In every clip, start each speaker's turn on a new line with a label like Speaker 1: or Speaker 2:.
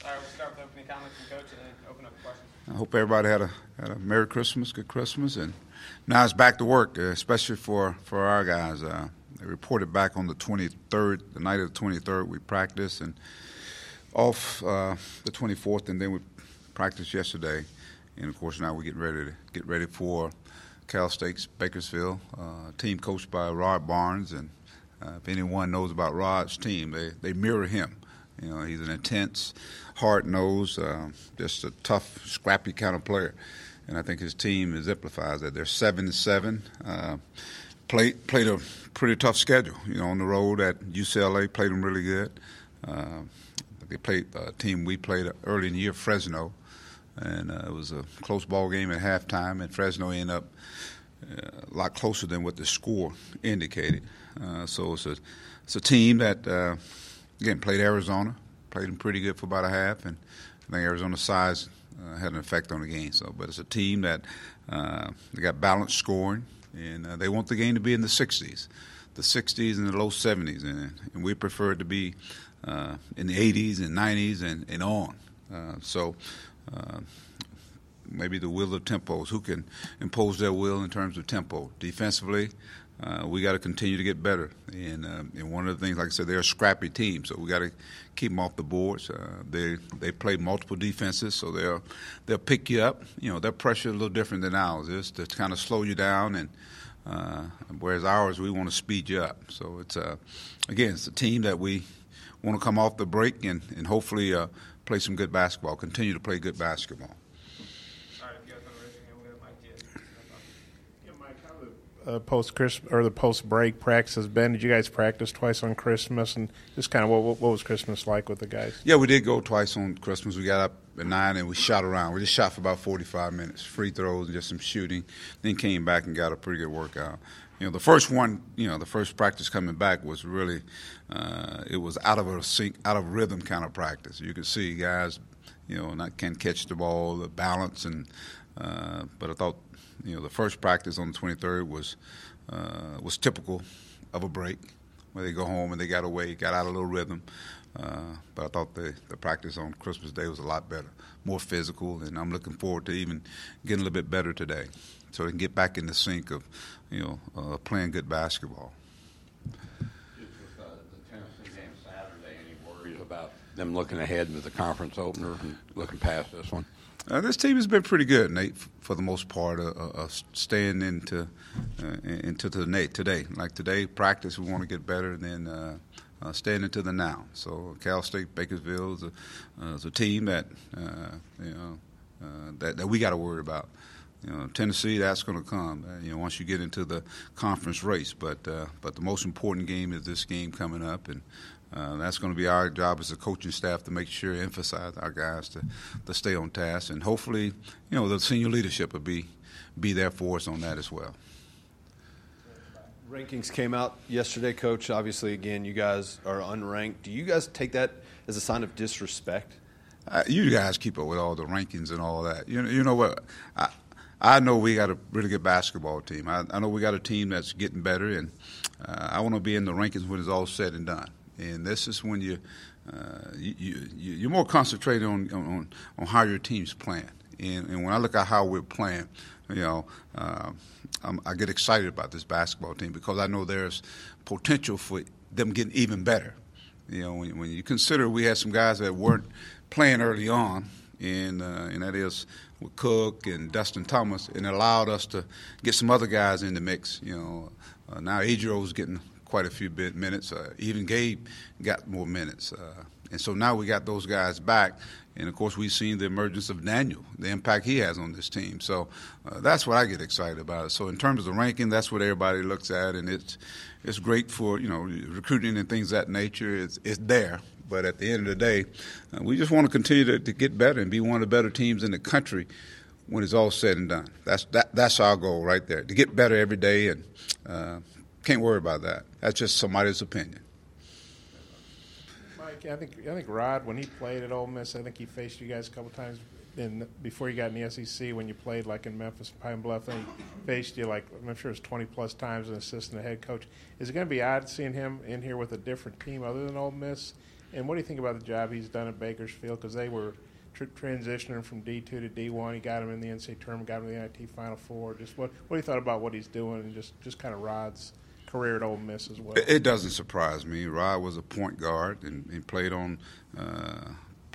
Speaker 1: All right, we'll start with opening comments from Coach and then open up the questions.
Speaker 2: I hope everybody had a Merry Christmas, good Christmas, and now it's back to work, especially for our guys. They reported back on the 23rd, the night of the 23rd, we practiced, and off the 24th, and then we practiced yesterday. And, of course, now we're getting ready for Cal State's Bakersfield, team coached by Rod Barnes. And if anyone knows about Rod's team, they mirror him. You know, he's an intense, hard-nosed, just a tough, scrappy kind of player. And I think his team exemplifies that. They're 7-7. Played a pretty tough schedule. You know, on the road at UCLA, played them really good. They played a team we played early in the year, Fresno, and it was a close ball game at halftime, and Fresno ended up a lot closer than what the score indicated. So it's a team that, again, played Arizona, played them pretty good for about a half, and I think Arizona's size had an effect on the game. But it's a team that they got balanced scoring, and they want the game to be in the 60s and the low 70s, and we prefer it to be in the 80s and 90s and on. Maybe the will of tempos, who can impose their will in terms of tempo. Defensively, we got to continue to get better. And one of the things, like I said, they're a scrappy team, so we got to keep them off the boards. They play multiple defenses, so they'll pick you up. You know, their pressure is a little different than ours. It's to kind of slow you down, and whereas ours, we want to speed you up. So it's it's a team that we want to come off the break and hopefully play some good basketball, continue to play good basketball.
Speaker 1: All right, if you guys want to raise your hand, we'll get a mic to you.
Speaker 3: Yeah, Mike, how the post-Christmas or the post-break practice has been? Did you guys practice twice on Christmas, and just kind of what was Christmas like with the guys?
Speaker 2: Yeah, we did go twice on Christmas. We got up at 9 and we shot around. We just shot for about 45 minutes, free throws and just some shooting. Then came back and got a pretty good workout. You know, the first one, the first practice coming back was really, it was out of a sync, out of rhythm kind of practice. You could see guys, can't catch the ball, the balance, but I thought, the first practice on the 23rd was typical of a break, where they go home and they got away, got out of a little rhythm. But I thought the practice on Christmas Day was a lot better, more physical, and I'm looking forward to even getting a little bit better today, so they can get back in the sync of, playing good basketball.
Speaker 4: Just with the Tennessee game Saturday, any worries about them looking ahead into the conference opener and looking past this one?
Speaker 2: This team has been pretty good, Nate, for the most part, staying into today. Like today, practice, we want to get better, and then staying into the now. So Cal State Bakersfield is a team that that we got to worry about. Tennessee, that's going to come. Once you get into the conference race. But the most important game is this game coming up, and that's going to be our job as a coaching staff to make sure, emphasize our guys to stay on task, and hopefully, the senior leadership will be there for us on that as well.
Speaker 5: Rankings came out yesterday, Coach. Obviously, again, you guys are unranked. Do you guys take that as a sign of disrespect?
Speaker 2: You guys keep up with all the rankings and all that. You know what? I know we got a really good basketball team. I know we got a team that's getting better, and I want to be in the rankings when it's all said and done. And this is when you're more concentrated on how your team's playing. And when I look at how we're playing, I get excited about this basketball team because I know there's potential for them getting even better. When you consider we had some guys that weren't playing early on, and that is with Cook and Dustin Thomas, and it allowed us to get some other guys in the mix. Now Adrio's getting quite a few minutes. Even Gabe got more minutes. And so now we got those guys back. And, of course, we've seen the emergence of Daniel, the impact he has on this team. So that's what I get excited about. So in terms of the ranking, that's what everybody looks at. And it's great for, recruiting and things of that nature. It's there. But at the end of the day, we just want to continue to get better and be one of the better teams in the country when it's all said and done. That's our goal right there, to get better every day, and can't worry about that. That's just somebody's opinion.
Speaker 3: Mike, I think Rod, when he played at Ole Miss, I think he faced you guys a couple times before you got in the SEC when you played like in Memphis and Pine Bluff. Then he faced you I'm sure it's 20-plus times as an assistant head coach. Is it going to be odd seeing him in here with a different team other than Ole Miss? And what do you think about the job he's done at Bakersfield? Because they were transitioning from D2 to D1. He got him in the NCAA tournament, got him in the NIT Final Four. Just what do you thought about what he's doing, and just kind of Rod's career at Ole Miss as well?
Speaker 2: It doesn't surprise me. Rod was a point guard and played on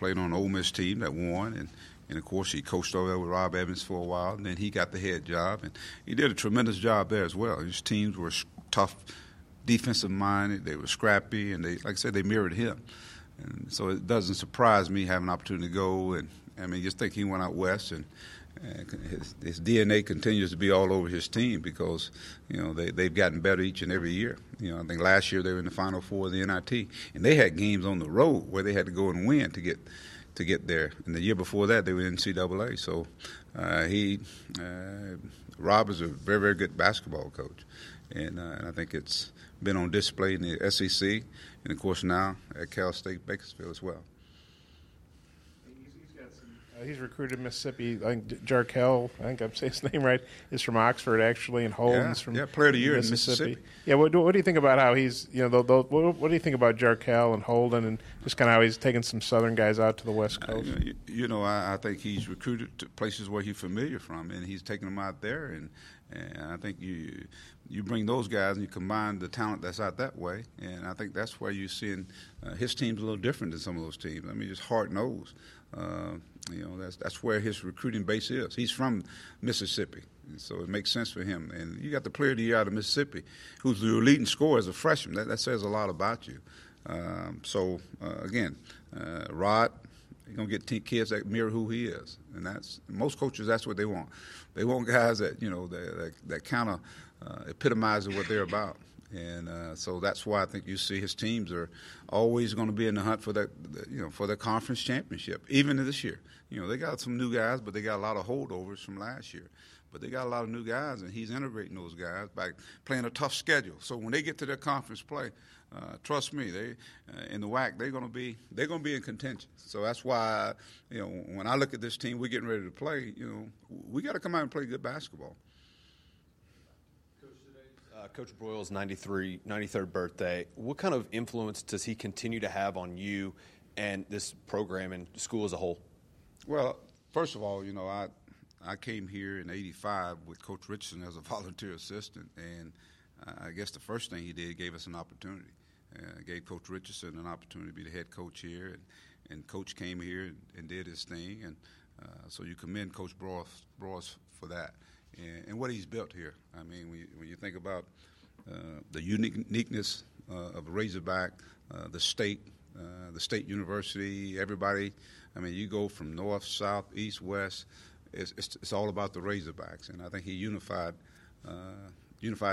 Speaker 2: Ole Miss team that won, and of course he coached over there with Rob Evans for a while, and then he got the head job, and he did a tremendous job there as well. His teams were tough, defensive minded, they were scrappy, and they, like I said, they mirrored him. And so it doesn't surprise me having an opportunity to go, and I mean, just think he went out west, and his DNA continues to be all over his team because, they've gotten better each and every year. I think last year they were in the Final Four of the NIT, and they had games on the road where they had to go and win to get there. And the year before that, they were in NCAA. So Rob is a very, very good basketball coach, and I think it's been on display in the SEC, and of course now at Cal State Bakersfield as well.
Speaker 3: He's recruited Mississippi. I think Jarkel, I think I'm saying his name right, is from Oxford actually, and Holden's from
Speaker 2: Player of the Year in Mississippi.
Speaker 3: Yeah, what do you think about how he's what do you think about Jarkel and Holden, and just kind of how he's taking some Southern guys out to the West Coast?
Speaker 2: I think he's recruited to places where he's familiar from, and he's taking them out there, and I think you bring those guys and you combine the talent that's out that way, and I think that's where you're seeing his team's a little different than some of those teams. I mean, just hard-nosed. That's where his recruiting base is. He's from Mississippi, so it makes sense for him. And you got the Player of the Year out of Mississippi, who's the leading scorer as a freshman. That says a lot about you. Again, Rod, you're gonna get kids that mirror who he is, and that's most coaches. That's what they want. They want guys that that kind of epitomize what they're about. And so that's why I think you see his teams are always going to be in the hunt for that, for the conference championship. Even this year, they got some new guys, but they got a lot of holdovers from last year. But they got a lot of new guys, and he's integrating those guys by playing a tough schedule. So when they get to their conference play, trust me, they in the WAC they're going to be in contention. So that's why when I look at this team, we're getting ready to play. We got to come out and play good basketball.
Speaker 5: Coach Broyles' 93rd birthday, what kind of influence does he continue to have on you and this program and school as a whole?
Speaker 2: Well, first of all, I came here in '85 with Coach Richardson as a volunteer assistant, and I guess the first thing he did gave us an opportunity. Gave Coach Richardson an opportunity to be the head coach here, and Coach came here and did his thing, and so you commend Coach Broyles for that. And what he's built here. I mean, when you think about the uniqueness of Razorback, the state university, everybody. I mean, you go from north, south, east, west. It's all about the Razorbacks, and I think he unified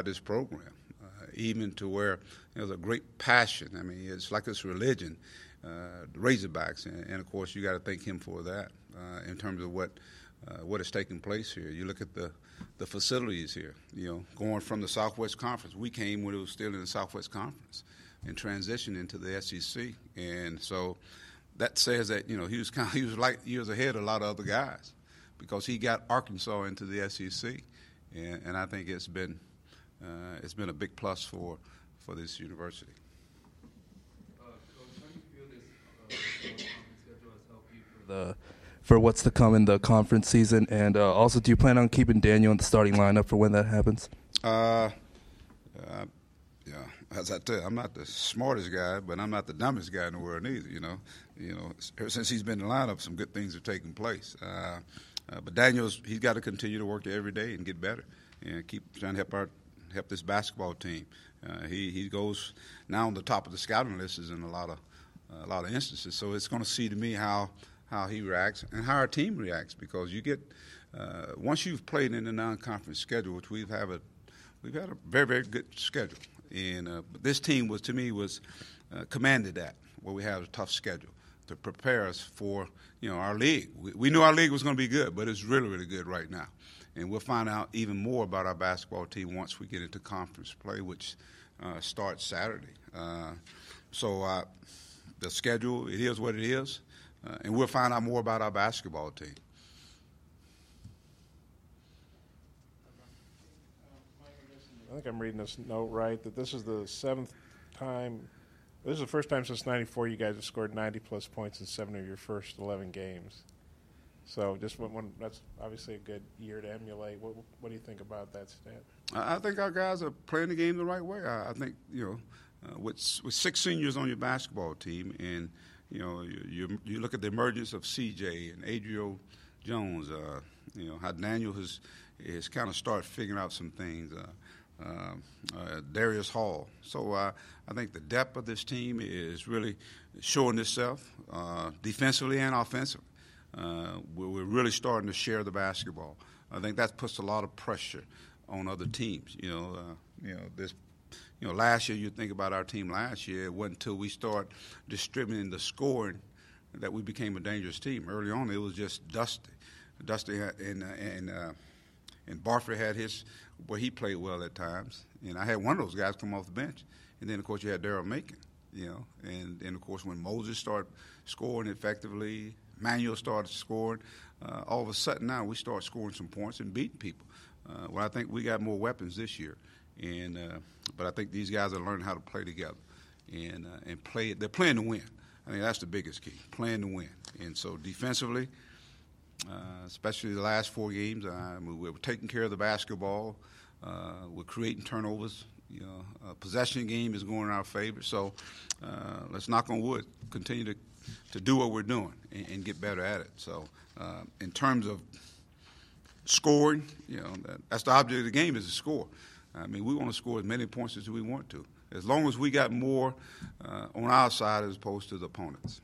Speaker 2: this program, even to where there's a great passion. I mean, it's like this religion, the Razorbacks, and of course you got to thank him for that in terms of what is taking place here. You look at the facilities here, going from the Southwest Conference. We came when it was still in the Southwest Conference and transitioned into the SEC. And so that says that, he was ahead of a lot of other guys because he got Arkansas into the SEC. And I think it's been a big plus for this university.
Speaker 6: Coach, how do you feel this conference schedule has helped you for what's to come in the conference season? And also, do you plan on keeping Daniel in the starting lineup for when that happens?
Speaker 2: Yeah, as I tell you, I'm not the smartest guy, but I'm not the dumbest guy in the world either. Ever since he's been in the lineup, some good things have taken place. But he's got to continue to work there every day and get better, and keep trying to help this basketball team. He goes now on the top of the scouting list in a lot of instances. So it's going to see to me how he reacts and how our team reacts, because you get once you've played in the non-conference schedule, which we've had a very, very good schedule, and this team was commanded that, where we have a tough schedule to prepare us for our league. We knew our league was going to be good, but it's really, really good right now, and we'll find out even more about our basketball team once we get into conference play, which starts Saturday. So the schedule, it is what it is. And we'll find out more about our basketball team.
Speaker 3: I think I'm reading this note right, that this is the 7th time This is the first time since '94 you guys have scored 90-plus points in 7 of your first 11 games. So that's obviously a good year to emulate. What do you think about that stat?
Speaker 2: I think our guys are playing the game the right way. I think, with 6 seniors on your basketball team, and, you look at the emergence of C.J. and Adriel Jones, how Daniel has kind of started figuring out some things. Darius Hall. So I think the depth of this team is really showing itself defensively and offensively. We're really starting to share the basketball. I think that puts a lot of pressure on other teams. Last year, you think about our team last year, it wasn't until we start distributing the scoring that we became a dangerous team. Early on, it was just Dusty. And Barford had where he played well at times. And I had one of those guys come off the bench. And then, of course, you had Darryl Macon, And, of course, when Moses started scoring effectively, Manuel started scoring, all of a sudden now we start scoring some points and beating people. Well, I think we got more weapons this year. But I think these guys are learning how to play together and play. They're playing to win. I think that's the biggest key, playing to win. And so defensively, especially the last 4 games, we're taking care of the basketball. We're creating turnovers. Possession game is going in our favor. So let's knock on wood, continue to do what we're doing and get better at it. So in terms of scoring, that's the object of the game, is to score. I mean, we want to score as many points as we want to, as long as we got more on our side as opposed to the opponents.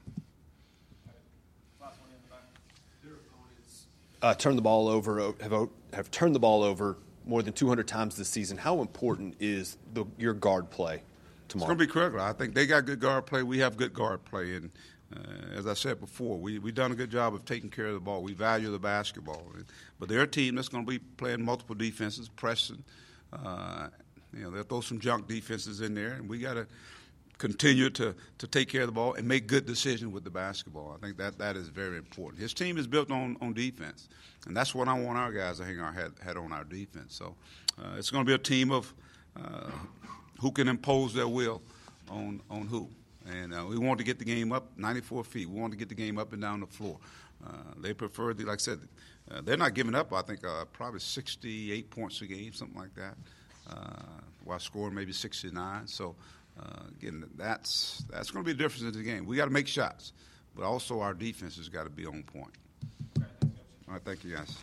Speaker 5: Turn the ball over, have turned the ball over more than 200 times this season. How important is your guard play tomorrow?
Speaker 2: It's going to be critical. I think they got good guard play. We have good guard play. And as I said before, we've done a good job of taking care of the ball. We value the basketball. But they're a team that's going to be playing multiple defenses, pressing. They'll throw some junk defenses in there, and we got to continue to take care of the ball and make good decisions with the basketball. I think that is very important. His team is built on defense, and that's what I want our guys to hang our head on, our defense. So it's going to be a team of who can impose their will on who. And we want to get the game up 94 feet. We want to get the game up and down the floor. They prefer, like I said, they're not giving up, I think, probably 68 points a game, something like that, while scoring maybe 69. So, again, that's going to be a difference in the game. We got to make shots, but also our defense has got to be on point. All right, thank you, guys.